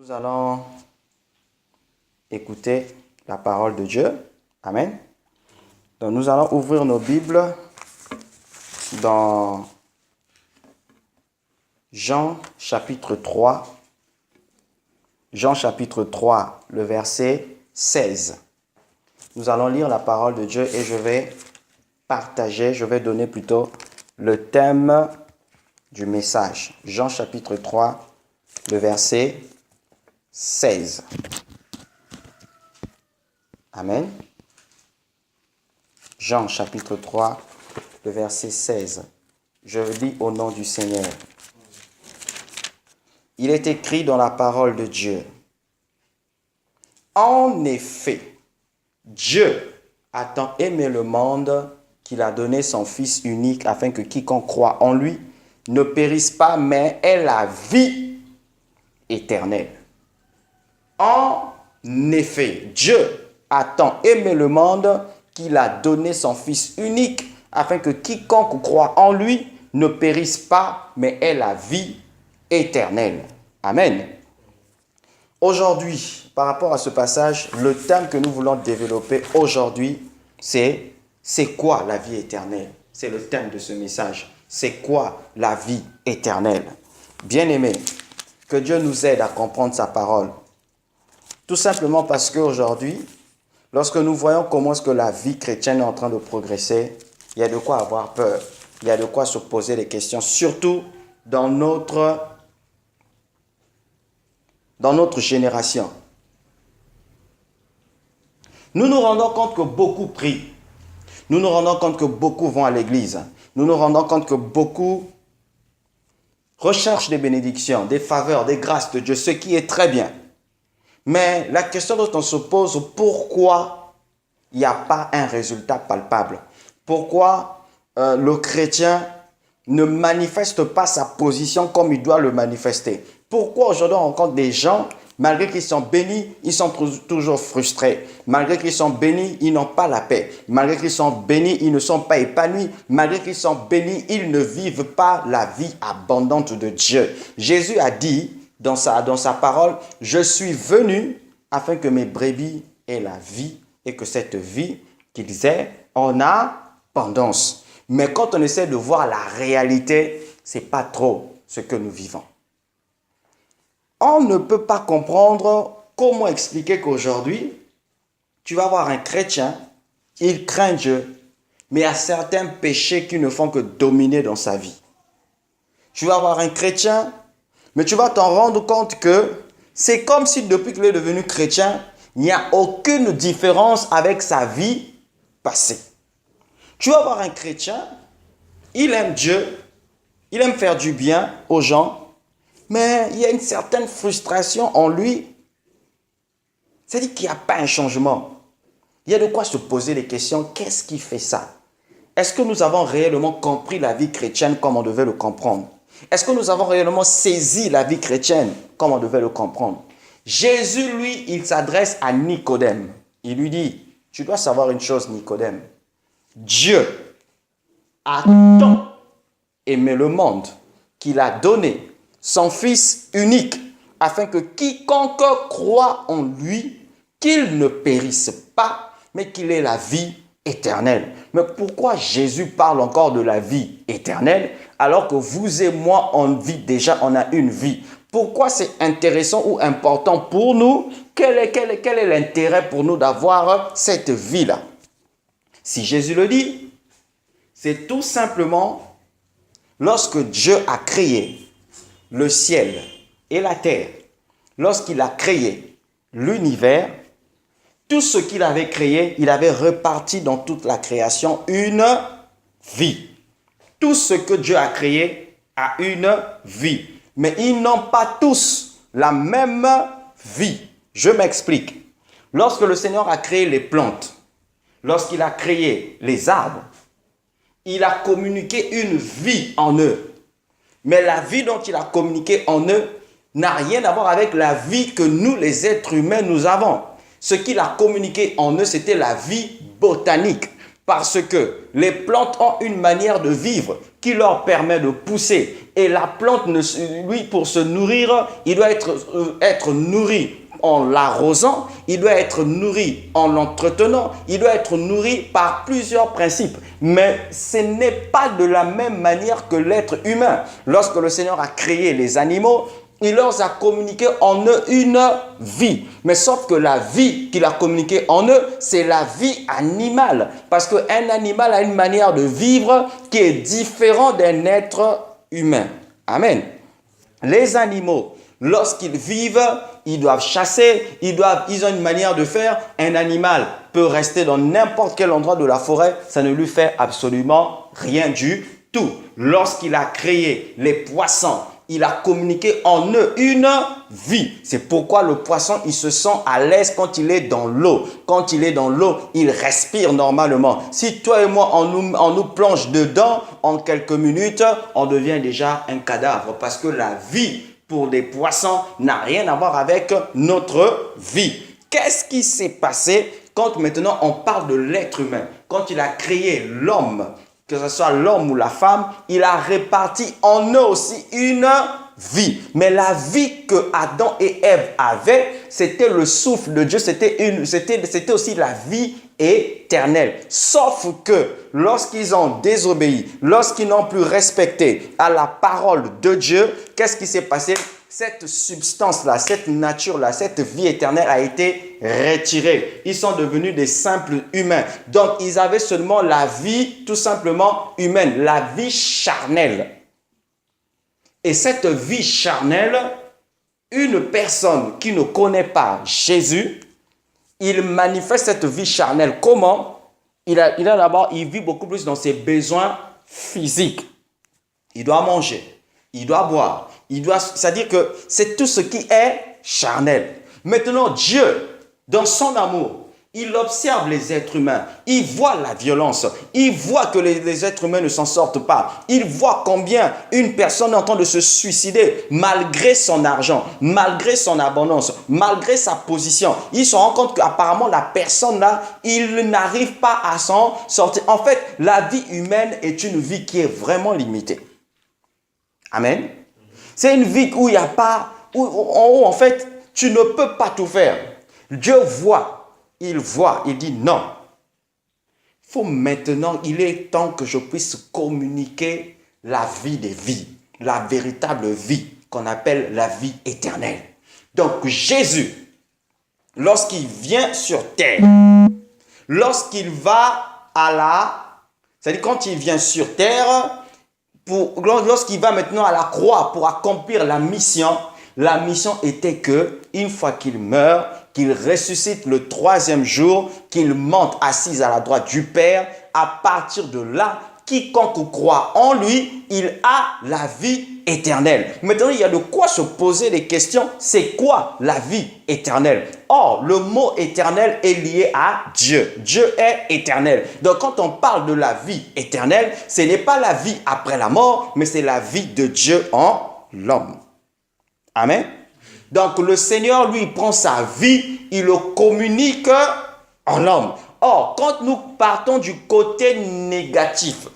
Nous allons écouter la parole de Dieu. Amen. Donc nous allons ouvrir nos Bibles dans Jean chapitre 3. Jean chapitre 3, le verset 16. Nous allons lire la parole de Dieu et je vais donner plutôt le thème du message. Jean chapitre 3, le verset 16. Amen. Jean chapitre 3, le verset 16. Je lis au nom du Seigneur. Il est écrit dans la parole de Dieu. En effet, Dieu a tant aimé le monde qu'il a donné son Fils unique afin que quiconque croit en lui ne périsse pas, mais ait la vie éternelle. En effet, Dieu a tant aimé le monde qu'il a donné son Fils unique afin que quiconque croit en lui ne périsse pas, mais ait la vie éternelle. Amen. Aujourd'hui, par rapport à ce passage, le thème que nous voulons développer aujourd'hui, c'est quoi la vie éternelle? C'est le thème de ce message. C'est quoi la vie éternelle? Bien-aimés, que Dieu nous aide à comprendre sa parole. Tout simplement parce qu'aujourd'hui, lorsque nous voyons comment est-ce que la vie chrétienne est en train de progresser, il y a de quoi avoir peur. Il y a de quoi se poser des questions, surtout dans notre génération. Nous nous rendons compte que beaucoup prient. Nous nous rendons compte que beaucoup vont à l'église. Nous nous rendons compte que beaucoup recherchent des bénédictions, des faveurs, des grâces de Dieu, ce qui est très bien. Mais la question dont on se pose, pourquoi il n'y a pas un résultat palpable? Pourquoi le chrétien ne manifeste pas sa position comme il doit le manifester? Pourquoi aujourd'hui on rencontre des gens, malgré qu'ils sont bénis, ils sont toujours frustrés. Malgré qu'ils sont bénis, ils n'ont pas la paix. Malgré qu'ils sont bénis, ils ne sont pas épanouis. Malgré qu'ils sont bénis, ils ne vivent pas la vie abondante de Dieu. Jésus a dit dans sa parole, « Je suis venu afin que mes brebis aient la vie et que cette vie qu'ils aient en abondance. » Mais quand on essaie de voir la réalité, ce n'est pas trop ce que nous vivons. On ne peut pas comprendre comment expliquer qu'aujourd'hui, tu vas voir un chrétien, il craint Dieu, mais il y a certains péchés qui ne font que dominer dans sa vie. Tu vas voir un chrétien, mais tu vas t'en rendre compte que c'est comme si depuis qu'il est devenu chrétien, il n'y a aucune différence avec sa vie passée. Tu vas voir un chrétien, il aime Dieu, il aime faire du bien aux gens, mais il y a une certaine frustration en lui. C'est-à-dire qu'il n'y a pas un changement. Il y a de quoi se poser des questions. Qu'est-ce qui fait ça? Est-ce que nous avons réellement compris la vie chrétienne comme on devait le comprendre? Est-ce que nous avons réellement saisi la vie chrétienne comme on devait le comprendre? Jésus, lui, il s'adresse à Nicodème. Il lui dit, tu dois savoir une chose, Nicodème. Dieu a tant aimé le monde qu'il a donné son Fils unique, afin que quiconque croit en lui, qu'il ne périsse pas, mais qu'il ait la vie éternelle. Mais pourquoi Jésus parle encore de la vie éternelle, alors que vous et moi, on vit déjà, on a une vie? Pourquoi c'est intéressant ou important pour nous? Quel est l'intérêt pour nous d'avoir cette vie-là? Si Jésus le dit, c'est tout simplement lorsque Dieu a créé le ciel et la terre, lorsqu'il a créé l'univers, tout ce qu'il avait créé, il avait reparti dans toute la création une vie. Tout ce que Dieu a créé a une vie. Mais ils n'ont pas tous la même vie. Je m'explique. Lorsque le Seigneur a créé les plantes, lorsqu'il a créé les arbres, il a communiqué une vie en eux. Mais la vie dont il a communiqué en eux n'a rien à voir avec la vie que nous, les êtres humains, nous avons. Ce qu'il a communiqué en eux, c'était la vie botanique. Parce que les plantes ont une manière de vivre qui leur permet de pousser. Et la plante, lui, pour se nourrir, il doit être nourri en l'arrosant, il doit être nourri en l'entretenant, il doit être nourri par plusieurs principes. Mais ce n'est pas de la même manière que l'être humain. Lorsque le Seigneur a créé les animaux, il leur a communiqué en eux une vie. Mais sauf que la vie qu'il a communiquée en eux, c'est la vie animale. Parce qu'un animal a une manière de vivre qui est différente d'un être humain. Amen. Les animaux, lorsqu'ils vivent, ils doivent chasser, ils ont une manière de faire. Un animal peut rester dans n'importe quel endroit de la forêt, ça ne lui fait absolument rien du tout. Lorsqu'il a créé les poissons, il a communiqué en eux une vie. C'est pourquoi le poisson, il se sent à l'aise quand il est dans l'eau. Quand il est dans l'eau, il respire normalement. Si toi et moi, on nous plonge dedans, en quelques minutes, on devient déjà un cadavre. Parce que la vie pour des poissons n'a rien à voir avec notre vie. Qu'est-ce qui s'est passé quand maintenant on parle de l'être humain? Quand il a créé l'homme, que ce soit l'homme ou la femme, il a réparti en eux aussi une vie. Mais la vie que Adam et Ève avaient, c'était le souffle de Dieu, c'était aussi la vie éternelle. Sauf que lorsqu'ils ont désobéi, lorsqu'ils n'ont plus respecté à la parole de Dieu, qu'est-ce qui s'est passé? Cette substance-là, cette nature-là, cette vie éternelle a été retirée. Ils sont devenus des simples humains. Donc, ils avaient seulement la vie tout simplement humaine, la vie charnelle. Et cette vie charnelle, une personne qui ne connaît pas Jésus, il manifeste cette vie charnelle. Comment? Il vit beaucoup plus dans ses besoins physiques. Il doit manger, il doit boire. C'est-à-dire que c'est tout ce qui est charnel. Maintenant, Dieu, dans son amour, il observe les êtres humains. Il voit la violence. Il voit que les êtres humains ne s'en sortent pas. Il voit combien une personne est en train de se suicider malgré son argent, malgré son abondance, malgré sa position. Il se rend compte qu'apparemment la personne là, il n'arrive pas à s'en sortir. En fait, la vie humaine est une vie qui est vraiment limitée. Amen. C'est une vie où il n'y a pas, où en fait, tu ne peux pas tout faire. Dieu voit, il dit non. Il est temps que je puisse communiquer la vie des vies, la véritable vie qu'on appelle la vie éternelle. Donc Jésus, lorsqu'il vient sur terre, lorsqu'il va c'est-à-dire quand il vient sur terre, lorsqu'il va maintenant à la croix pour accomplir la mission était que une fois qu'il meurt, qu'il ressuscite le 3e jour, qu'il monte assis à la droite du Père, à partir de là, quiconque croit en lui, il a la vie éternelle. Maintenant, il y a de quoi se poser des questions. C'est quoi la vie éternelle? Or, le mot éternel est lié à Dieu. Dieu est éternel. Donc, quand on parle de la vie éternelle, ce n'est pas la vie après la mort, mais c'est la vie de Dieu en l'homme. Amen. Donc, le Seigneur, lui, prend sa vie, il le communique en l'homme. Or, quand nous partons du côté négatif,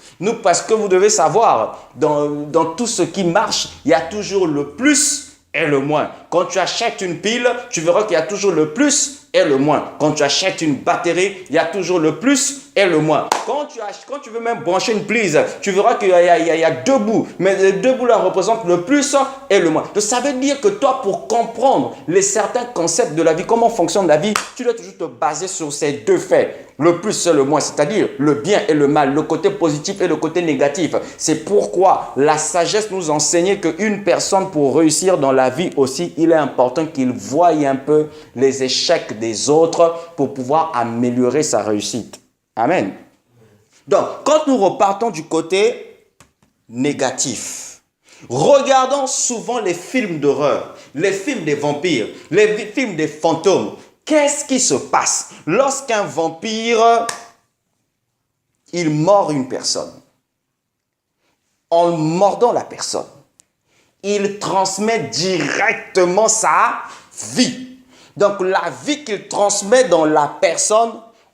parce que vous devez savoir, dans tout ce qui marche, il y a toujours le plus et le moins. Quand tu achètes une pile, tu verras qu'il y a toujours le plus et le moins. Quand tu achètes une batterie, il y a toujours le plus et le moins. Quand tu veux même brancher une prise, tu verras qu'il y a 2 bouts. Mais les 2 bouts là représentent le plus et le moins. Donc ça veut dire que toi, pour comprendre certains concepts de la vie, comment fonctionne la vie, tu dois toujours te baser sur ces 2 faits. Le plus et le moins, c'est-à-dire le bien et le mal, le côté positif et le côté négatif. C'est pourquoi la sagesse nous enseignait qu'une personne, pour réussir dans la vie aussi, il est important qu'il voie un peu les échecs des autres pour pouvoir améliorer sa réussite. Amen. Donc, quand nous repartons du côté négatif, regardons souvent les films d'horreur, les films des vampires, les films des fantômes. Qu'est-ce qui se passe lorsqu'un vampire, il mord une personne? En mordant la personne, il transmet directement sa vie. Donc, la vie qu'il transmet dans la personne,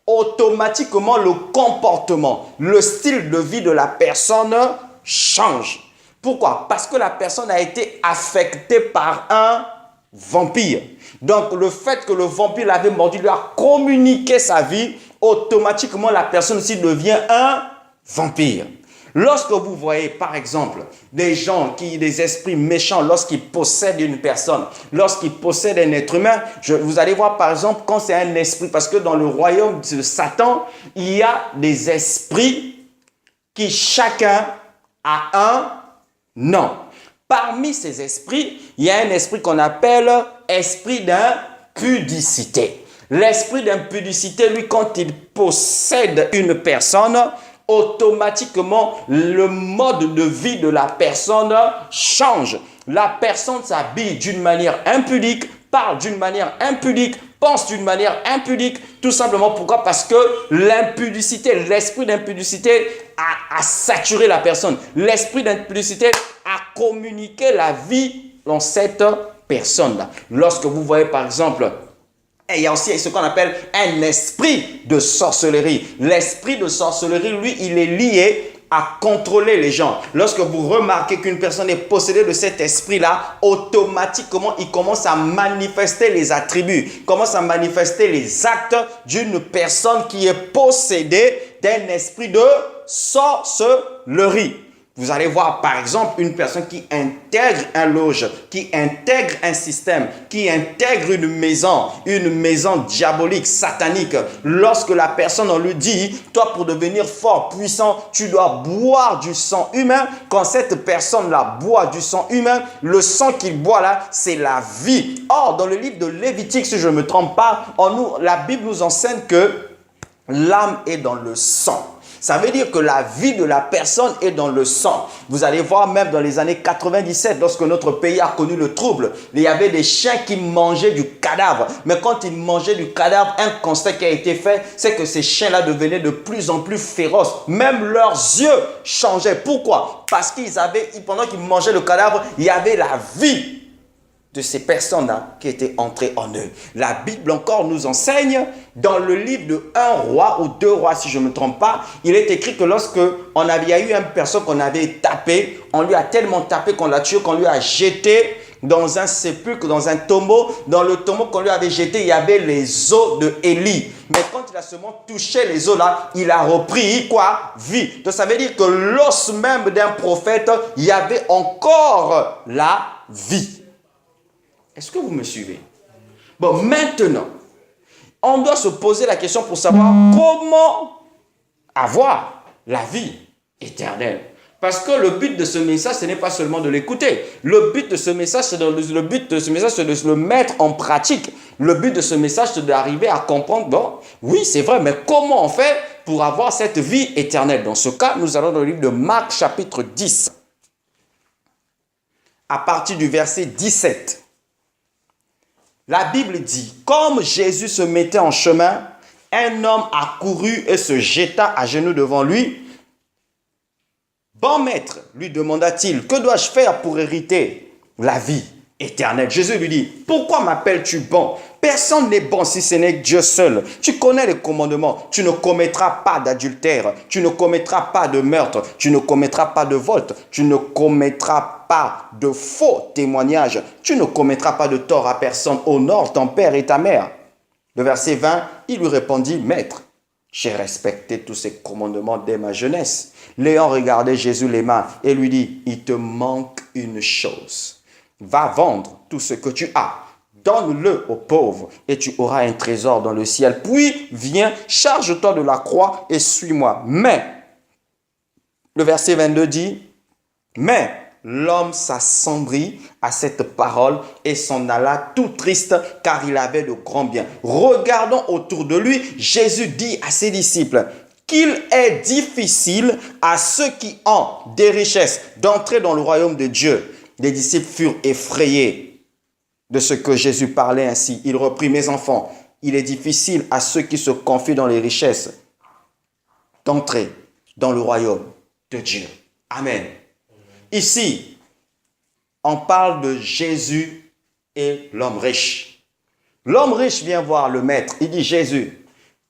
automatiquement le comportement, le style de vie de la personne change. Pourquoi? Parce que la personne a été affectée par un vampire. Donc, le fait que le vampire l'avait mordu lui a communiqué sa vie, automatiquement, la personne aussi devient un vampire. Lorsque vous voyez, par exemple, des esprits méchants, lorsqu'ils possèdent une personne, lorsqu'ils possèdent un être humain, vous allez voir, par exemple, quand c'est un esprit, parce que dans le royaume de Satan, il y a des esprits qui chacun a un nom. Parmi ces esprits, il y a un esprit qu'on appelle esprit d'impudicité. L'esprit d'impudicité, lui, quand il possède une personne, automatiquement, le mode de vie de la personne change. La personne s'habille d'une manière impudique, parle d'une manière impudique, pense d'une manière impudique. Tout simplement, pourquoi? Parce que l'impudicité, l'esprit d'impudicité a saturé la personne. L'esprit d'impudicité a communiqué la vie dans cette personne-là. Lorsque vous voyez, par exemple, et il y a aussi ce qu'on appelle un esprit de sorcellerie. L'esprit de sorcellerie, lui, il est lié à contrôler les gens. Lorsque vous remarquez qu'une personne est possédée de cet esprit-là, automatiquement, il commence à manifester les attributs, commence à manifester les actes d'une personne qui est possédée d'un esprit de sorcellerie. Vous allez voir, par exemple, une personne qui intègre un loge, qui intègre un système, qui intègre une maison diabolique, satanique. Lorsque la personne, on lui dit, toi, pour devenir fort, puissant, tu dois boire du sang humain. Quand cette personne-là boit du sang humain, le sang qu'il boit là, c'est la vie. Or, dans le livre de Lévitique, si je ne me trompe pas, la Bible nous enseigne que l'âme est dans le sang. Ça veut dire que la vie de la personne est dans le sang. Vous allez voir même dans les années 97, lorsque notre pays a connu le trouble, il y avait des chiens qui mangeaient du cadavre. Mais quand ils mangeaient du cadavre, un constat qui a été fait, c'est que ces chiens-là devenaient de plus en plus féroces. Même leurs yeux changeaient. Pourquoi? Parce pendant qu'ils mangeaient le cadavre, il y avait la vie de ces personnes-là qui étaient entrées en eux. La Bible encore nous enseigne, dans le livre de 1 roi ou 2 rois, si je ne me trompe pas, il est écrit que lorsque il y a eu une personne qu'on avait tapé, on lui a tellement tapé qu'on l'a tué, qu'on lui a jeté dans un sépulcre, dans un tombeau. Dans le tombeau qu'on lui avait jeté, il y avait les os de Élie. Mais quand il a seulement touché les os là, il a repris quoi? Vie. Donc ça veut dire que l'os même d'un prophète, il y avait encore la vie. Est-ce que vous me suivez? Bon, maintenant, on doit se poser la question pour savoir comment avoir la vie éternelle. Parce que le but de ce message, ce n'est pas seulement de l'écouter. Le but de ce message, c'est de le mettre en pratique. Le but de ce message, c'est d'arriver à comprendre, bon, oui, c'est vrai, mais comment on fait pour avoir cette vie éternelle? Dans ce cas, nous allons dans le livre de Marc, chapitre 10, à partir du verset 17. La Bible dit, comme Jésus se mettait en chemin, un homme accourut et se jeta à genoux devant lui. Bon maître, lui demanda-t-il, que dois-je faire pour hériter la vie éternelle? Jésus lui dit, pourquoi m'appelles-tu bon? Personne n'est bon si ce n'est Dieu seul. Tu connais les commandements. Tu ne commettras pas d'adultère. Tu ne commettras pas de meurtre. Tu ne commettras pas de vol. Tu ne commettras pas de faux témoignages. Tu ne commettras pas de tort à personne. Honore ton père et ta mère. Le verset 20, il lui répondit, maître, j'ai respecté tous ces commandements dès ma jeunesse. Léon regardait Jésus les mains et lui dit, il te manque une chose. Va vendre tout ce que tu as. Donne-le aux pauvres et tu auras un trésor dans le ciel. Puis viens, charge-toi de la croix et suis-moi. Mais, le verset 22 dit, mais l'homme s'assombrit à cette parole et s'en alla tout triste car il avait de grands biens. Regardons autour de lui, Jésus dit à ses disciples qu'il est difficile à ceux qui ont des richesses d'entrer dans le royaume de Dieu. Les disciples furent effrayés de ce que Jésus parlait ainsi. Il reprit, mes enfants, il est difficile à ceux qui se confient dans les richesses d'entrer dans le royaume de Dieu. Amen. Ici, on parle de Jésus et l'homme riche. L'homme riche vient voir le maître. Il dit, Jésus,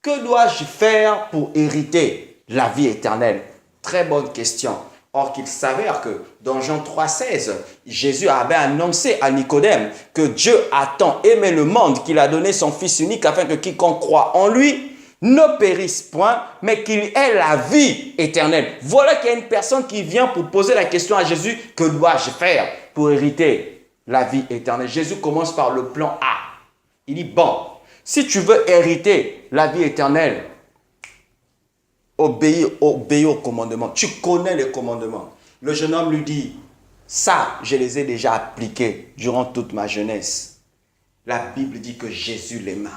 que dois-je faire pour hériter la vie éternelle? Très bonne question. Or qu'il s'avère que dans Jean 3,16, Jésus avait annoncé à Nicodème que Dieu a tant aimé le monde qu'il a donné son Fils unique afin que quiconque croit en lui ne périsse point, mais qu'il ait la vie éternelle. Voilà qu'il y a une personne qui vient pour poser la question à Jésus, que dois-je faire pour hériter la vie éternelle? Jésus commence par le plan A. Il dit, bon, si tu veux hériter la vie éternelle, obéis aux commandements. Tu connais les commandements. Le jeune homme lui dit, ça, je les ai déjà appliqués durant toute ma jeunesse. La Bible dit que Jésus l'aima.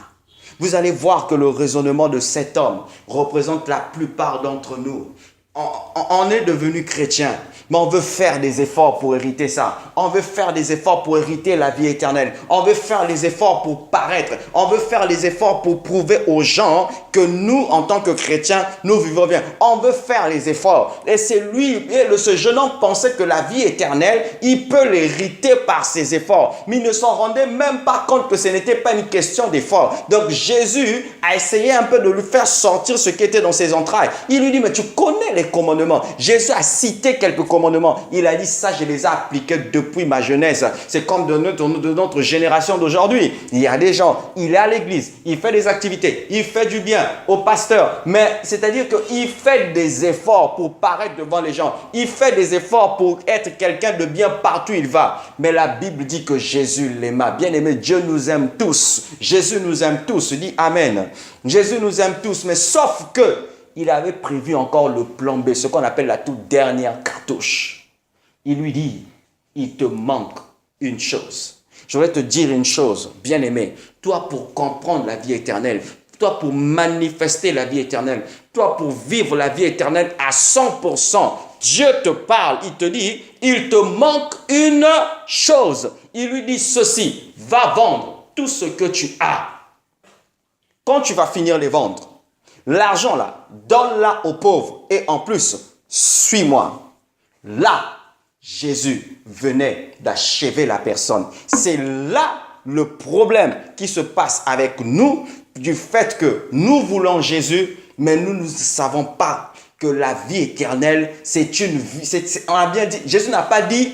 Vous allez voir que le raisonnement de cet homme représente la plupart d'entre nous. On est devenu chrétien, mais on veut faire des efforts pour hériter ça. On veut faire des efforts pour hériter la vie éternelle. On veut faire les efforts pour paraître. On veut faire les efforts pour prouver aux gens que nous, en tant que chrétiens, nous vivons bien. On veut faire les efforts. Et c'est lui, et ce jeune homme pensait que la vie éternelle, il peut l'hériter par ses efforts. Mais il ne s'en rendait même pas compte que ce n'était pas une question d'effort. Donc Jésus a essayé un peu de lui faire sortir ce qui était dans ses entrailles. Il lui dit, mais tu connais les commandements. Jésus a cité quelques commandements. Il a dit, ça, je les ai appliqués depuis ma jeunesse. C'est comme de notre génération d'aujourd'hui. Il y a des gens, il est à l'église, il fait des activités, il fait du bien au pasteur, mais c'est-à-dire qu'il fait des efforts pour paraître devant les gens. Il fait des efforts pour être quelqu'un de bien partout où il va. Mais la Bible dit que Jésus l'aima. Bien aimé, Dieu nous aime tous. Jésus nous aime tous. Dis Amen. Jésus nous aime tous, mais sauf que il avait prévu encore le plan B, ce qu'on appelle la toute dernière cartouche. Il lui dit, il te manque une chose. Je voudrais te dire une chose, bien-aimé. Toi, pour comprendre la vie éternelle, toi, pour manifester la vie éternelle, toi, pour vivre la vie éternelle à 100%, Dieu te parle, il te dit, il te manque une chose. Il lui dit ceci, va vendre tout ce que tu as. Quand tu vas finir les vendre, l'argent là, donne-la aux pauvres et en plus, suis-moi. Là, Jésus venait d'achever la personne. C'est là le problème qui se passe avec nous, du fait que nous voulons Jésus, mais nous ne savons pas que la vie éternelle, c'est une vie. On a bien dit, Jésus n'a pas dit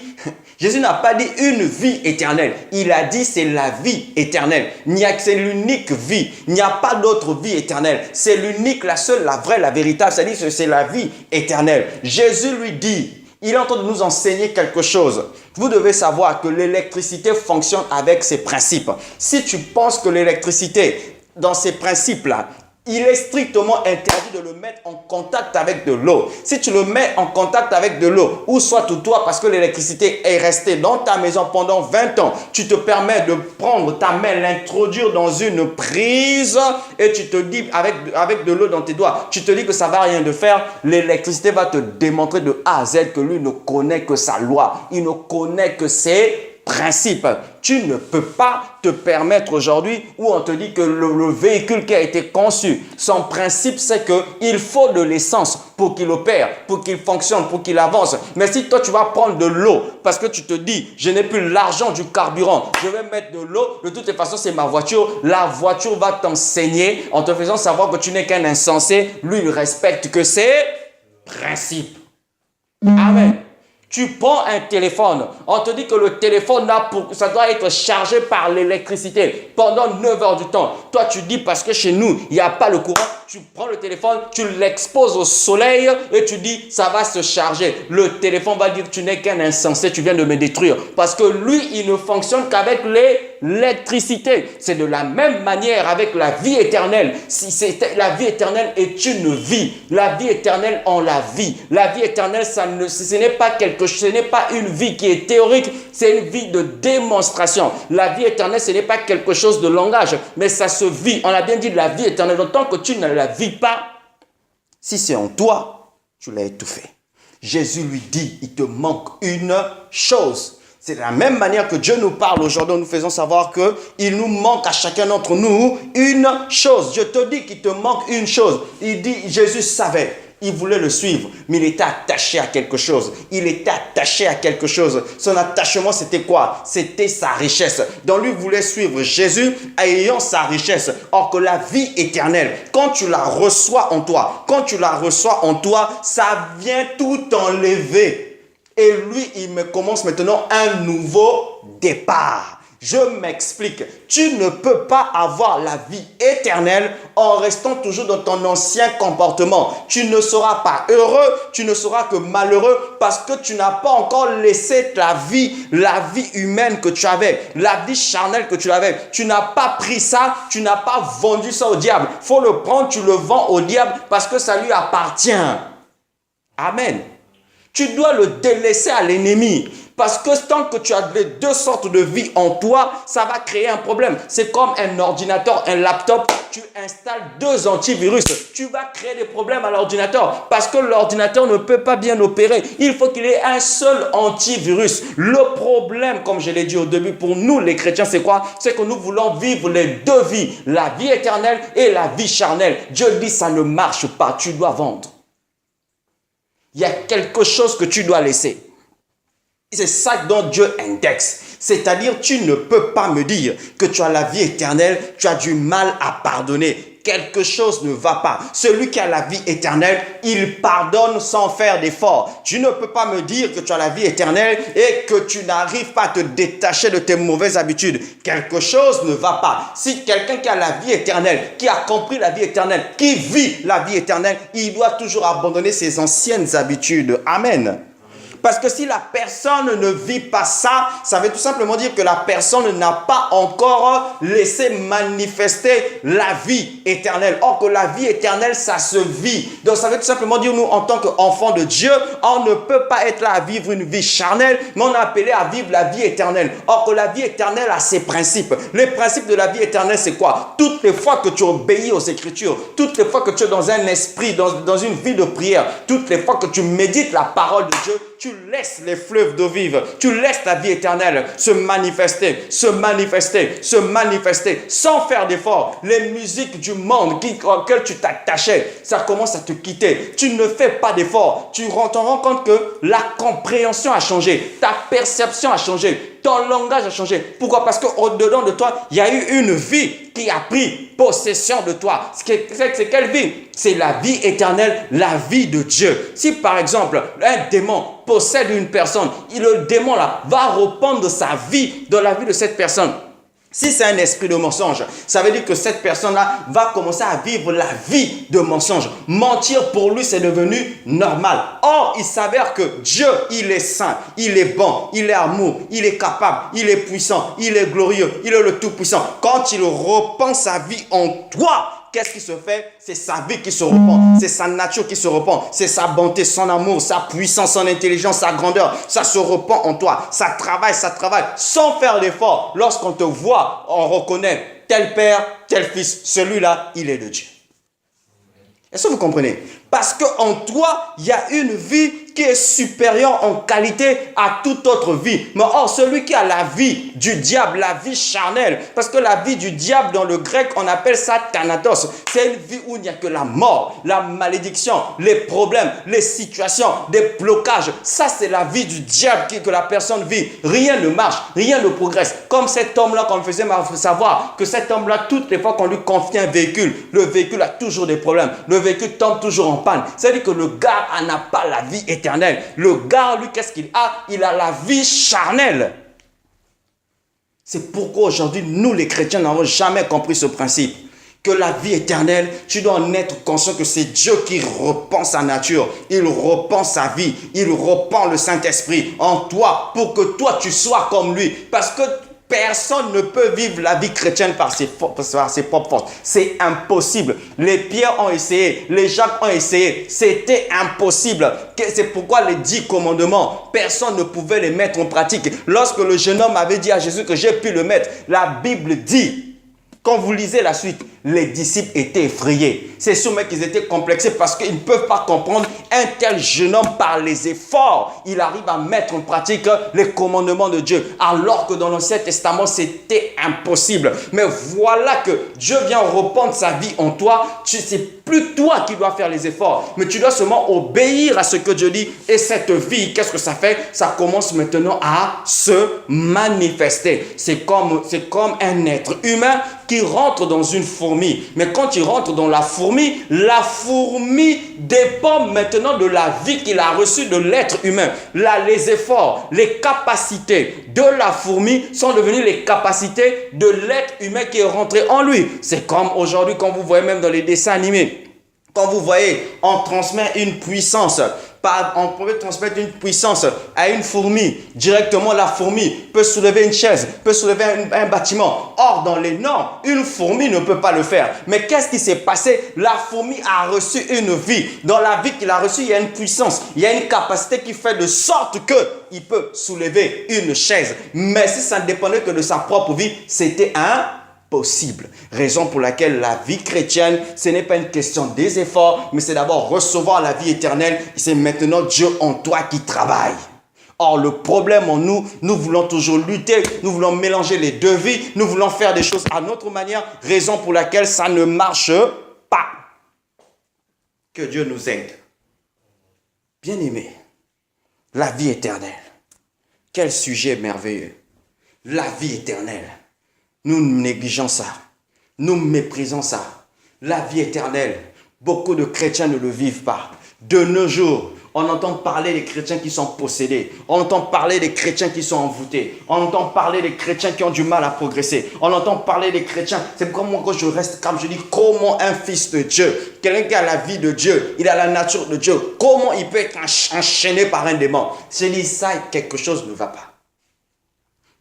une vie éternelle. Il a dit c'est la vie éternelle. C'est l'unique vie. Il n'y a pas d'autre vie éternelle. C'est l'unique, la seule, la vraie, la véritable. C'est-à-dire que c'est la vie éternelle. Jésus lui dit, il est en train de nous enseigner quelque chose. Vous devez savoir que l'électricité fonctionne avec ses principes. Si tu penses que l'électricité, dans ses principes-là, il est strictement interdit de le mettre en contact avec de l'eau. Si tu le mets en contact avec de l'eau, ou soit toi, parce que l'électricité est restée dans ta maison pendant 20 ans, tu te permets de prendre ta main, l'introduire dans une prise et tu te dis, avec de l'eau dans tes doigts, tu te dis que ça ne va rien de faire, l'électricité va te démontrer de A à Z que lui ne connaît que sa loi. Il ne connaît que ses principe. Tu ne peux pas te permettre aujourd'hui où on te dit que le véhicule qui a été conçu, son principe c'est qu'il faut de l'essence pour qu'il opère, pour qu'il fonctionne, pour qu'il avance. Mais si toi tu vas prendre de l'eau parce que tu te dis je n'ai plus l'argent du carburant, je vais mettre de l'eau, de toutes les façons c'est ma voiture, la voiture va t'enseigner en te faisant savoir que tu n'es qu'un insensé, lui il respecte que ses principes. Amen. Tu prends un téléphone, on te dit que le téléphone, ça doit être chargé par l'électricité pendant 9 heures du temps. Toi, tu dis parce que chez nous, il n'y a pas le courant, tu prends le téléphone, tu l'exposes au soleil et tu dis ça va se charger. Le téléphone va dire tu n'es qu'un insensé, tu viens de me détruire. Parce que lui, il ne fonctionne qu'avec l'électricité. C'est de la même manière avec la vie éternelle. La vie éternelle est une vie. La vie éternelle, on la vit. La vie éternelle, ce n'est pas une vie qui est théorique, c'est une vie de démonstration. La vie éternelle, ce n'est pas quelque chose de langage, mais ça se vit. On a bien dit de la vie éternelle. Donc, tant que tu ne la vis pas, si c'est en toi, tu l'as étouffé. Jésus lui dit, il te manque une chose. C'est de la même manière que Dieu nous parle aujourd'hui, nous faisons savoir qu'il nous manque à chacun d'entre nous une chose. Je te dis qu'il te manque une chose. Il dit, Jésus savait Il voulait le suivre, mais il était attaché à quelque chose. Il était attaché à quelque chose. Son attachement, c'était quoi? C'était sa richesse. Donc lui voulait suivre Jésus ayant sa richesse. Or que la vie éternelle, quand tu la reçois en toi, ça vient tout enlever. Et lui, il me commence maintenant un nouveau départ. Je m'explique. Tu ne peux pas avoir la vie éternelle en restant toujours dans ton ancien comportement. Tu ne seras pas heureux, tu ne seras que malheureux parce que tu n'as pas encore laissé la vie humaine que tu avais, la vie charnelle que tu avais. Tu n'as pas pris ça, tu n'as pas vendu ça au diable. Il faut le prendre, tu le vends au diable parce que ça lui appartient. Amen. Tu dois le délaisser à l'ennemi. Parce que tant que tu as les deux sortes de vie en toi, ça va créer un problème. C'est comme un ordinateur, un laptop. Tu installes 2 antivirus. Tu vas créer des problèmes à l'ordinateur. Parce que l'ordinateur ne peut pas bien opérer. Il faut qu'il ait un seul antivirus. Le problème, comme je l'ai dit au début, pour nous les chrétiens, c'est quoi? C'est que nous voulons vivre les 2 vies. La vie éternelle et la vie charnelle. Dieu dit ça ne marche pas. Tu dois vendre. Il y a quelque chose que tu dois laisser. C'est ça dont Dieu indexe. C'est-à-dire, tu ne peux pas me dire que tu as la vie éternelle, tu as du mal à pardonner. Quelque chose ne va pas. Celui qui a la vie éternelle, il pardonne sans faire d'effort. Tu ne peux pas me dire que tu as la vie éternelle et que tu n'arrives pas à te détacher de tes mauvaises habitudes. Quelque chose ne va pas. Si quelqu'un qui a la vie éternelle, qui a compris la vie éternelle, qui vit la vie éternelle, il doit toujours abandonner ses anciennes habitudes. Amen. Parce que si la personne ne vit pas ça, ça veut tout simplement dire que la personne n'a pas encore laissé manifester la vie éternelle. Or que la vie éternelle, ça se vit. Donc ça veut tout simplement dire, nous, en tant qu'enfants de Dieu, on ne peut pas être là à vivre une vie charnelle, mais on est appelé à vivre la vie éternelle. Or que la vie éternelle a ses principes. Les principes de la vie éternelle, c'est quoi? Toutes les fois que tu obéis aux Écritures, toutes les fois que tu es dans un esprit, dans une vie de prière, toutes les fois que tu médites la parole de Dieu, tu laisses les fleuves d'eau vive, tu laisses la vie éternelle se manifester, sans faire d'effort. Les musiques du monde auxquelles tu t'attachais, ça commence à te quitter. Tu ne fais pas d'effort. Tu t'en rends compte que la compréhension a changé, ta perception a changé, ton langage a changé. Pourquoi? Parce qu'au-dedans de toi, il y a eu une vie qui a pris possession de toi. C'est quelle vie? C'est la vie éternelle, la vie de Dieu. Si par exemple, un démon possède une personne, le démon là va reprendre sa vie dans la vie de cette personne. Si c'est un esprit de mensonge, ça veut dire que cette personne-là va commencer à vivre la vie de mensonge. Mentir pour lui, c'est devenu normal. Or, il s'avère que Dieu, il est saint, il est bon, il est amour, il est capable, il est puissant, il est glorieux, il est le tout-puissant. Quand il reprend sa vie en toi, qu'est-ce qui se fait? C'est sa vie qui se repent, c'est sa nature qui se repent, c'est sa bonté, son amour, sa puissance, son intelligence, sa grandeur. Ça se repent en toi, ça travaille sans faire d'effort. Lorsqu'on te voit, on reconnaît tel père, tel fils, celui-là, il est de Dieu. Est-ce que vous comprenez? Parce qu'en toi, il y a une vie qui est supérieure en qualité à toute autre vie. Mais or, celui qui a la vie du diable, la vie charnelle, parce que la vie du diable, dans le grec, on appelle ça thanatos. C'est une vie où il n'y a que la mort, la malédiction, les problèmes, les situations, des blocages. Ça, c'est la vie du diable que la personne vit. Rien ne marche, rien ne progresse. Comme cet homme-là, qu'on me faisait savoir que cet homme-là, toutes les fois qu'on lui confie un véhicule, le véhicule a toujours des problèmes. Le véhicule tombe toujours en panne. C'est-à-dire que le gars n'a pas la vie éternelle. Le gars, lui, qu'est-ce qu'il a? Il a la vie charnelle. C'est pourquoi aujourd'hui, nous les chrétiens n'avons jamais compris ce principe. Que la vie éternelle, tu dois en être conscient que c'est Dieu qui reprend sa nature. Il reprend sa vie. Il reprend le Saint-Esprit en toi pour que toi, tu sois comme lui. Parce que personne ne peut vivre la vie chrétienne par ses propres forces. C'est impossible. Les Pierre ont essayé, les Jacques ont essayé. C'était impossible. C'est pourquoi les 10 commandements, personne ne pouvait les mettre en pratique. Lorsque le jeune homme avait dit à Jésus que j'ai pu le mettre, la Bible dit Quand vous lisez la suite, les disciples étaient effrayés. C'est sûr, mais qu'ils étaient complexés parce qu'ils ne peuvent pas comprendre un tel jeune homme par les efforts. Il arrive à mettre en pratique les commandements de Dieu, alors que dans l'Ancien Testament, c'était impossible. Mais voilà que Dieu vient reprendre sa vie en toi. C'est plus toi qui dois faire les efforts, mais tu dois seulement obéir à ce que Dieu dit. Et cette vie, qu'est-ce que ça fait? Ça commence maintenant à se manifester. C'est comme un être humain qui rentre dans une fourmi. Mais quand il rentre dans la fourmi dépend maintenant de la vie qu'il a reçue de l'être humain. Là, les efforts, les capacités de la fourmi sont devenues les capacités de l'être humain qui est rentré en lui. C'est comme aujourd'hui, quand vous voyez même dans les dessins animés, quand vous voyez, on transmet une puissance. On peut transmettre une puissance à une fourmi. Directement, la fourmi peut soulever une chaise, peut soulever un bâtiment. Or, dans les normes, une fourmi ne peut pas le faire. Mais qu'est-ce qui s'est passé? La fourmi a reçu une vie. Dans la vie qu'il a reçue, il y a une puissance, il y a une capacité qui fait de sorte qu'il peut soulever une chaise. Mais si ça ne dépendait que de sa propre vie, c'était impossible. Raison pour laquelle la vie chrétienne, ce n'est pas une question des efforts, mais c'est d'abord recevoir la vie éternelle. C'est maintenant Dieu en toi qui travaille. Or, le problème en nous, nous voulons toujours lutter, nous voulons mélanger les deux vies, nous voulons faire des choses à notre manière, raison pour laquelle ça ne marche pas. Que Dieu nous aide. Bien-aimés, la vie éternelle. Quel sujet merveilleux. La vie éternelle. Nous négligeons ça. Nous méprisons ça. La vie éternelle, beaucoup de chrétiens ne le vivent pas. De nos jours, on entend parler des chrétiens qui sont possédés. On entend parler des chrétiens qui sont envoûtés. On entend parler des chrétiens qui ont du mal à progresser. On entend parler des chrétiens. C'est comme moi quand je reste calme, je dis comment un fils de Dieu, quelqu'un qui a la vie de Dieu, il a la nature de Dieu, comment il peut être enchaîné par un démon? Je dis ça, quelque chose ne va pas.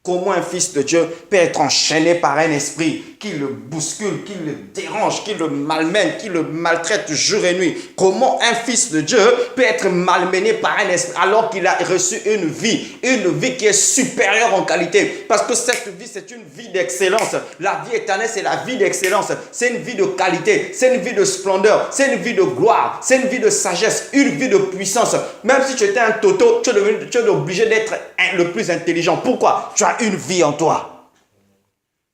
Comment un fils de Dieu peut être enchaîné par un esprit qui le bouscule, qui le dérange, qui le malmène, qui le maltraite jour et nuit? Comment un fils de Dieu peut être malmené par un esprit alors qu'il a reçu une vie qui est supérieure en qualité? Parce que cette vie, c'est une vie d'excellence. La vie éternelle, c'est la vie d'excellence. C'est une vie de qualité, c'est une vie de splendeur, c'est une vie de gloire, c'est une vie de sagesse, une vie de puissance. Même si tu étais un toto, tu es obligé d'être le plus intelligent. Pourquoi? Tu as une vie en toi.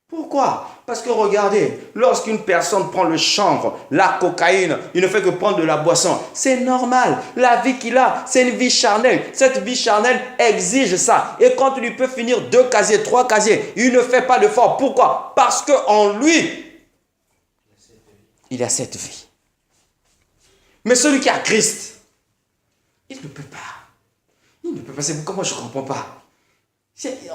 Pourquoi? Parce que regardez, lorsqu'une personne prend le chanvre, la cocaïne, il ne fait que prendre de la boisson. C'est normal. La vie qu'il a, c'est une vie charnelle. Cette vie charnelle exige ça. Et quand il peut finir 2 casiers, 3 casiers, il ne fait pas d'effort. Pourquoi? Parce qu'en lui, il a cette vie. Mais celui qui a Christ, il ne peut pas. Il ne peut pas. C'est pourquoi moi je ne comprends pas.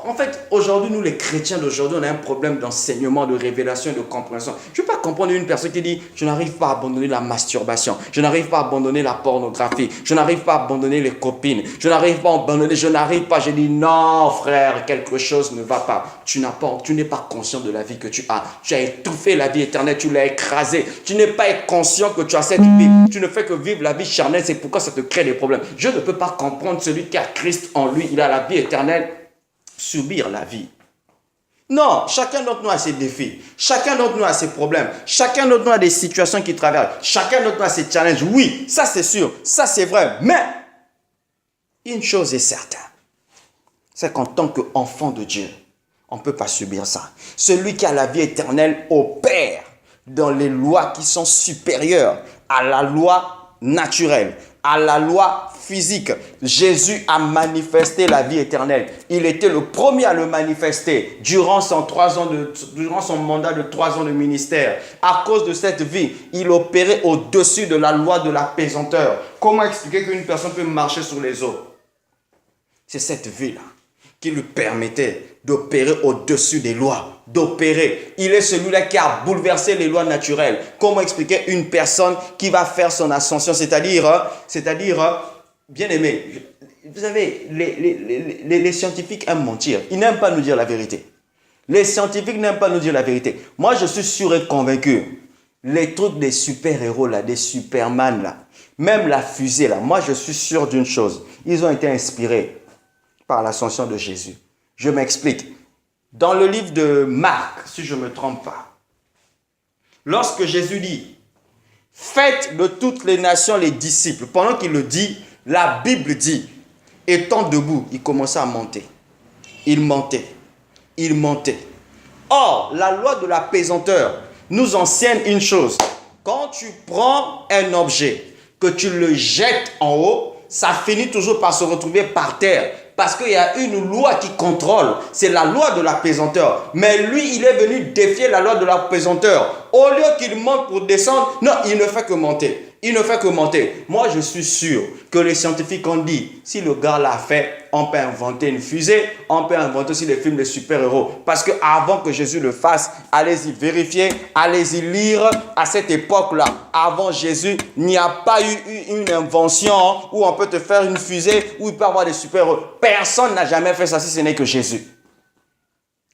En fait, aujourd'hui, nous les chrétiens d'aujourd'hui, on a un problème d'enseignement, de révélation et de compréhension. Je ne peux pas comprendre une personne qui dit « Je n'arrive pas à abandonner la masturbation, je n'arrive pas à abandonner la pornographie, je n'arrive pas à abandonner les copines, je n'arrive pas à abandonner, je n'arrive pas. » J'ai dit « Non, frère, quelque chose ne va pas. Tu n'es pas conscient de la vie que tu as. Tu as étouffé la vie éternelle, tu l'as écrasée. Tu n'es pas conscient que tu as cette vie. Tu ne fais que vivre la vie charnelle, c'est pourquoi ça te crée des problèmes. » Je ne peux pas comprendre celui qui a Christ en lui, il a la vie éternelle. Subir la vie. Non, chacun d'entre nous a ses défis. Chacun d'entre nous a ses problèmes. Chacun d'entre nous a des situations qui traversent. Chacun d'entre nous a ses challenges. Oui, ça c'est sûr. Ça c'est vrai. Mais, une chose est certaine. C'est qu'en tant qu'enfant de Dieu, on ne peut pas subir ça. Celui qui a la vie éternelle opère dans les lois qui sont supérieures à la loi naturelle, à la loi physique. Jésus a manifesté la vie éternelle. Il était le premier à le manifester durant son mandat de 3 ans de ministère. À cause de cette vie, il opérait au-dessus de la loi de la pesanteur. Comment expliquer qu'une personne peut marcher sur les eaux? C'est cette vie-là qui lui permettait d'opérer au-dessus des lois, d'opérer. Il est celui-là qui a bouleversé les lois naturelles. Comment expliquer une personne qui va faire son ascension, c'est-à-dire, bien aimé, vous savez, les scientifiques aiment mentir. Ils n'aiment pas nous dire la vérité. Les scientifiques n'aiment pas nous dire la vérité. Moi, je suis sûr et convaincu. Les trucs des super-héros, là, des Superman, là, même la fusée, là, moi, je suis sûr d'une chose. Ils ont été inspirés par l'ascension de Jésus. Je m'explique. Dans le livre de Marc, si je ne me trompe pas, Lorsque Jésus dit, faites de toutes les nations les disciples, pendant qu'il le dit, la Bible dit, étant debout, il commençait à monter. Il montait. Il montait. Or, la loi de la pesanteur nous enseigne une chose. Quand tu prends un objet, que tu le jettes en haut, ça finit toujours par se retrouver par terre. Parce qu'il y a une loi qui contrôle. C'est la loi de la pesanteur. Mais lui, il est venu défier la loi de la pesanteur. Au lieu qu'il monte pour descendre, non, il ne fait que monter. Il ne fait que monter. Moi, je suis sûr que les scientifiques ont dit, si le gars l'a fait, on peut inventer une fusée, on peut inventer aussi les films de super-héros. Parce qu'avant que Jésus le fasse, allez-y vérifier, allez-y lire. À cette époque-là, avant Jésus, il n'y a pas eu une invention où on peut te faire une fusée, où il peut y avoir des super-héros. Personne n'a jamais fait ça si ce n'est que Jésus.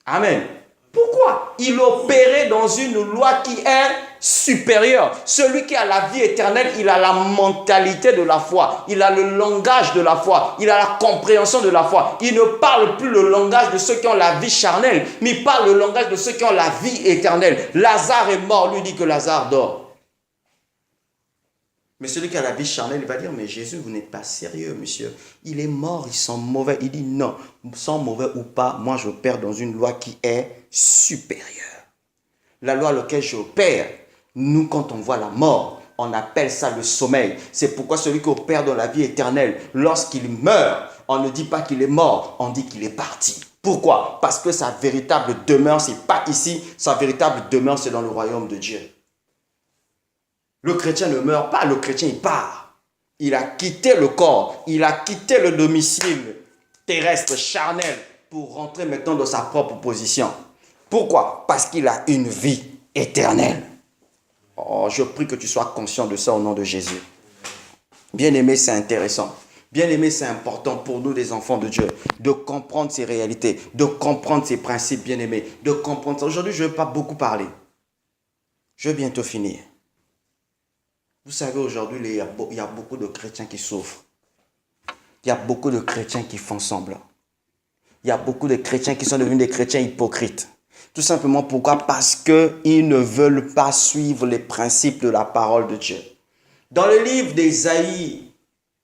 Amen. Pourquoi? Il opérait dans une loi qui est supérieure. Celui qui a la vie éternelle, il a la mentalité de la foi. Il a le langage de la foi. Il a la compréhension de la foi. Il ne parle plus le langage de ceux qui ont la vie charnelle, mais il parle le langage de ceux qui ont la vie éternelle. Lazare est mort, lui dit que Lazare dort. Mais celui qui a la vie charnelle, il va dire, mais Jésus, vous n'êtes pas sérieux, monsieur. Il est mort, ils sont mauvais. Il dit, non, sans mauvais ou pas, moi j'opère dans une loi qui est supérieure. La loi à laquelle j'opère, nous, quand on voit la mort, on appelle ça le sommeil. C'est pourquoi celui qui opère dans la vie éternelle, lorsqu'il meurt, on ne dit pas qu'il est mort, on dit qu'il est parti. Pourquoi? Parce que sa véritable demeure, ce n'est pas ici, sa véritable demeure, c'est dans le royaume de Dieu. Le chrétien ne meurt pas, le chrétien il part. Il a quitté le corps, il a quitté le domicile terrestre, charnel, pour rentrer maintenant dans sa propre position. Pourquoi? Parce qu'il a une vie éternelle. Oh, je prie que tu sois conscient de ça au nom de Jésus. Bien-aimé, c'est intéressant. Bien-aimé, c'est important pour nous, les enfants de Dieu, de comprendre ces réalités, de comprendre ces principes, bien-aimés, de comprendre ça. Aujourd'hui, je ne vais pas beaucoup parler. Je vais bientôt finir. Vous savez, aujourd'hui, il y a beaucoup de chrétiens qui souffrent. Il y a beaucoup de chrétiens qui font semblant. Il y a beaucoup de chrétiens qui sont devenus des chrétiens hypocrites. Tout simplement pourquoi? Parce qu'ils ne veulent pas suivre les principes de la parole de Dieu. Dans le livre d'Ésaïe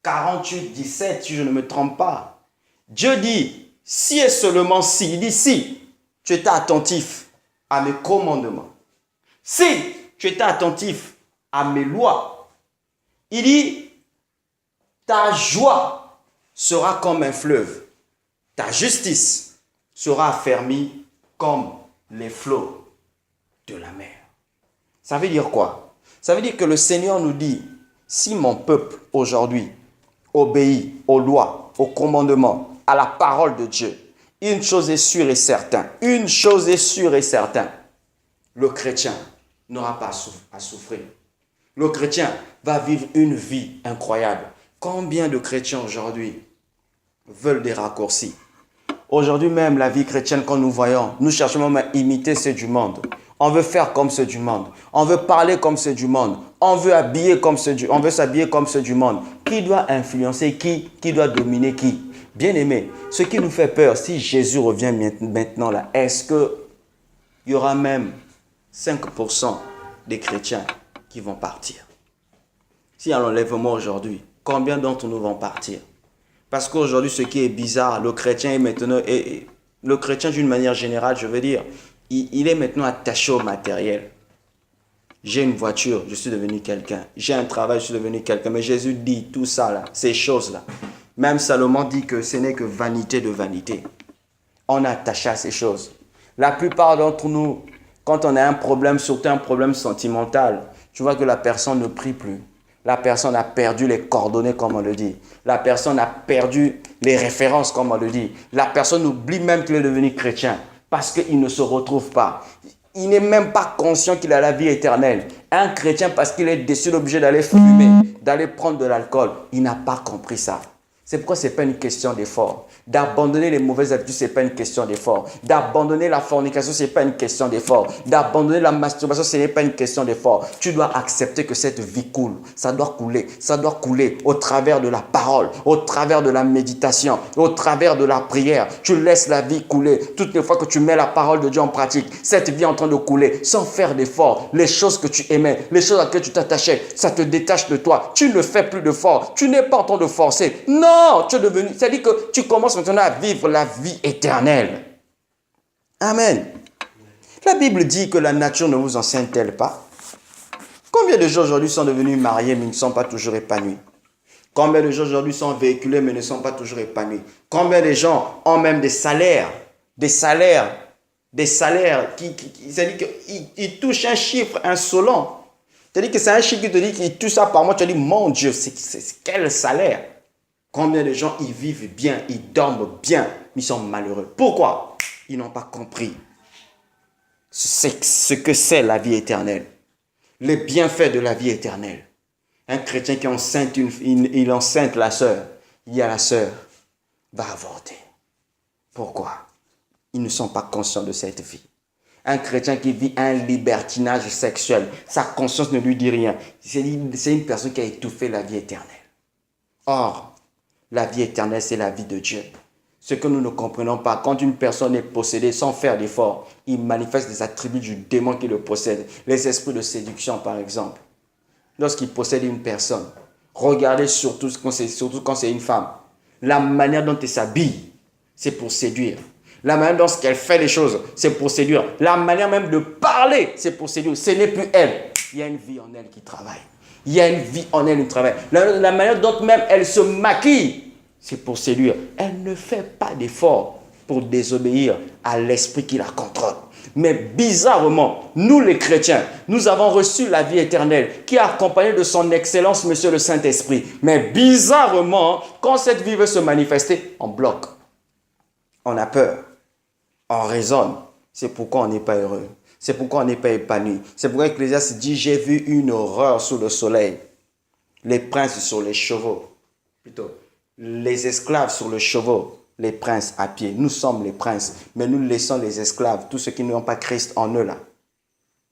48, 17, si je ne me trompe pas, Dieu dit, si et seulement si, il dit si tu étais attentif à mes commandements, si tu étais attentif à mes lois, il dit, ta joie sera comme un fleuve, ta justice sera affermie comme les flots de la mer. Ça veut dire quoi? Ça veut dire que le Seigneur nous dit, si mon peuple aujourd'hui obéit aux lois, aux commandements, à la parole de Dieu, une chose est sûre et certaine, une chose est sûre et certaine, le chrétien n'aura pas à souffrir. Le chrétien va vivre une vie incroyable. Combien de chrétiens aujourd'hui veulent des raccourcis? Aujourd'hui même, la vie chrétienne, quand nous voyons, nous cherchons même à imiter ceux du monde. On veut faire comme ceux du monde. On veut parler comme ceux du monde. On veut s'habiller comme ceux du monde. Qui doit influencer qui? Qui doit dominer qui? Bien aimé, ce qui nous fait peur, si Jésus revient maintenant là, est-ce qu'il y aura même 5% des chrétiens qui vont partir? S'il y a l'enlèvement aujourd'hui, combien d'entre nous vont partir? Parce qu'aujourd'hui, ce qui est bizarre, le chrétien est maintenant, le chrétien d'une manière générale, je veux dire, il est maintenant attaché au matériel. J'ai une voiture, je suis devenu quelqu'un. J'ai un travail, je suis devenu quelqu'un. Mais Jésus dit tout ça, là, ces choses-là. Même Salomon dit que ce n'est que vanité de vanité. On est attaché à ces choses. La plupart d'entre nous, quand on a un problème, surtout un problème sentimental, tu vois que la personne ne prie plus. La personne a perdu les coordonnées, comme on le dit. La personne a perdu les références, comme on le dit. La personne oublie même qu'il est devenu chrétien parce qu'il ne se retrouve pas. Il n'est même pas conscient qu'il a la vie éternelle. Un chrétien, parce qu'il est déçu, obligé d'aller fumer, d'aller prendre de l'alcool. Il n'a pas compris ça. C'est pourquoi ce n'est pas une question d'effort. D'abandonner les mauvaises habitudes, ce n'est pas une question d'effort. D'abandonner la fornication, ce n'est pas une question d'effort. D'abandonner la masturbation, ce n'est pas une question d'effort. Tu dois accepter que cette vie coule. Ça doit couler. Ça doit couler au travers de la parole, au travers de la méditation, au travers de la prière. Tu laisses la vie couler. Toutes les fois que tu mets la parole de Dieu en pratique, cette vie est en train de couler sans faire d'effort. Les choses que tu aimais, les choses à laquelle tu t'attachais, ça te détache de toi. Tu ne fais plus d'effort. Tu n'es pas en train de forcer. Non, tu es devenu. C'est-à-dire que tu commences maintenant à vivre la vie éternelle. Amen. La Bible dit que la nature ne vous enseigne-t-elle pas? Combien de gens aujourd'hui sont devenus mariés mais ne sont pas toujours épanouis? Combien de gens aujourd'hui sont véhiculés mais ne sont pas toujours épanouis? Combien de gens ont même des salaires c'est-à-dire qu'ils touchent un chiffre insolent. C'est-à-dire que c'est un chiffre qui te dit qu'il touche ça par mois. Tu te dis, mon Dieu, c'est quel salaire? Combien de gens ils vivent bien, ils dorment bien, mais ils sont malheureux. Pourquoi? Ils n'ont pas compris ce que c'est la vie éternelle. Les bienfaits de la vie éternelle. Un chrétien qui enceinte il enceinte la sœur. Il dit à la sœur, va avorter. Pourquoi? Ils ne sont pas conscients de cette vie. Un chrétien qui vit un libertinage sexuel, sa conscience ne lui dit rien. C'est une personne qui a étouffé la vie éternelle. Or, la vie éternelle, c'est la vie de Dieu. Ce que nous ne comprenons pas, quand une personne est possédée sans faire d'effort, il manifeste des attributs du démon qui le possède. Les esprits de séduction, par exemple. Lorsqu'il possède une personne, regardez surtout quand c'est une femme. La manière dont elle s'habille, c'est pour séduire. La manière dont elle fait les choses, c'est pour séduire. La manière même de parler, c'est pour séduire. Ce n'est plus elle. Il y a une vie en elle qui travaille. Il y a une vie en elle qui travaille. La manière dont même elle se maquille, c'est pour séduire. Elle ne fait pas d'effort pour désobéir à l'esprit qui la contrôle. Mais bizarrement, nous les chrétiens, nous avons reçu la vie éternelle qui est accompagnée de son excellence, Monsieur le Saint-Esprit. Mais bizarrement, quand cette vie veut se manifester, on bloque. On a peur. On raisonne. C'est pourquoi on n'est pas heureux. C'est pourquoi on n'est pas épanoui. C'est pourquoi Ecclésiaste dit, j'ai vu une horreur sous le soleil. Les princes sur les chevaux. Plutôt, les esclaves sur les chevaux. Les princes à pied. Nous sommes les princes. Mais nous laissons les esclaves, tous ceux qui n'ont pas Christ en eux là,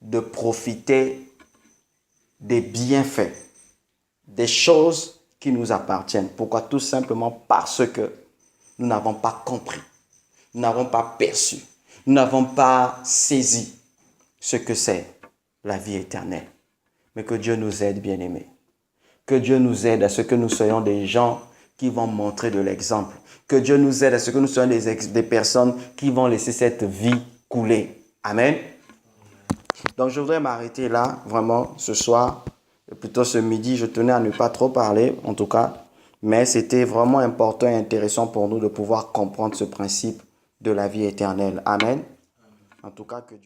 de profiter des bienfaits, des choses qui nous appartiennent. Pourquoi? Tout simplement parce que nous n'avons pas compris. Nous n'avons pas perçu. Nous n'avons pas saisi ce que c'est la vie éternelle. Mais que Dieu nous aide, bien-aimés. Que Dieu nous aide à ce que nous soyons des gens qui vont montrer de l'exemple. Que Dieu nous aide à ce que nous soyons des personnes qui vont laisser cette vie couler. Amen. Donc je voudrais m'arrêter là, vraiment, ce soir, plutôt ce midi. Je tenais à ne pas trop parler, en tout cas. Mais c'était vraiment important et intéressant pour nous de pouvoir comprendre ce principe de la vie éternelle. Amen. En tout cas, que Dieu